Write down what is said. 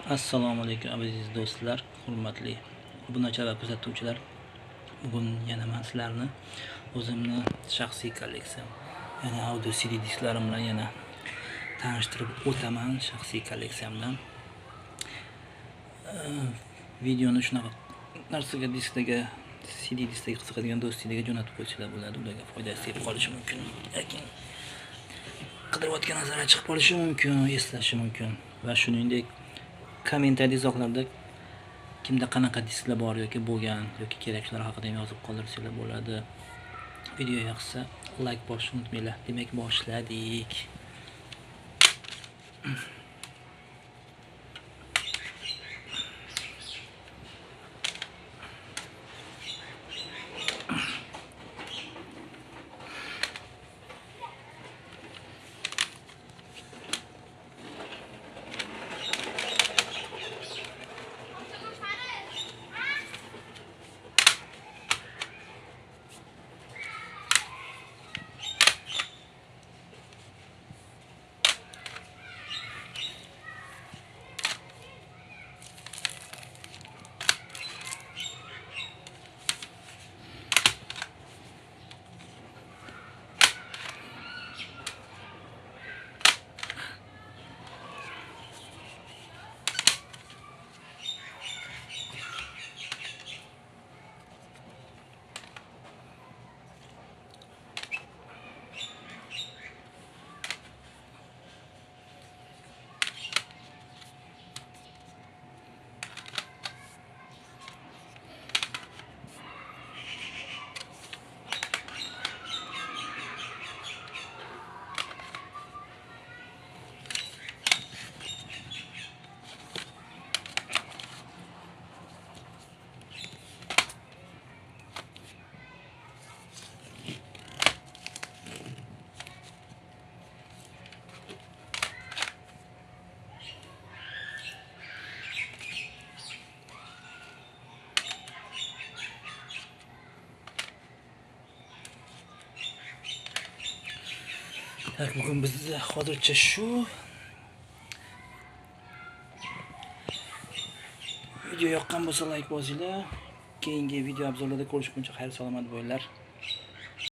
Assalomu alaykum aziz do'stlar, hurmatli obunachi va kuzatuvchilar. Bugun yana men sizlarni o'zimni shaxsiy kolleksiyam, ya'ni audio CD disklarim bilan yana tanishtirib o'taman. Shaxsiy kolleksiyamdan videoni shunaqa narsaga diskaga CD diskaga qiziqadigan do'stingizga jo'natib qo'ysalar bo'ladi. Ularga foydasi tegib qolishi mumkin. Lekin qidirayotgan narsalar chiqib qolishi mumkin, eslashi mumkin va shuningdek kommentar izohlarda kimda qanaqa disklar bor yoki bo'lgan yoki keraklilar haqida yozib qoldirsanglar bo'ladi. Video yoqsa like bosishni unutmanglar. Demak, boshladik. Bugun bizda hozircha shu. Video yoqqan bo'lsa like bosinglar. Keyingi video obzorlarda ko'rishguncha xayr salomat bo'linglar.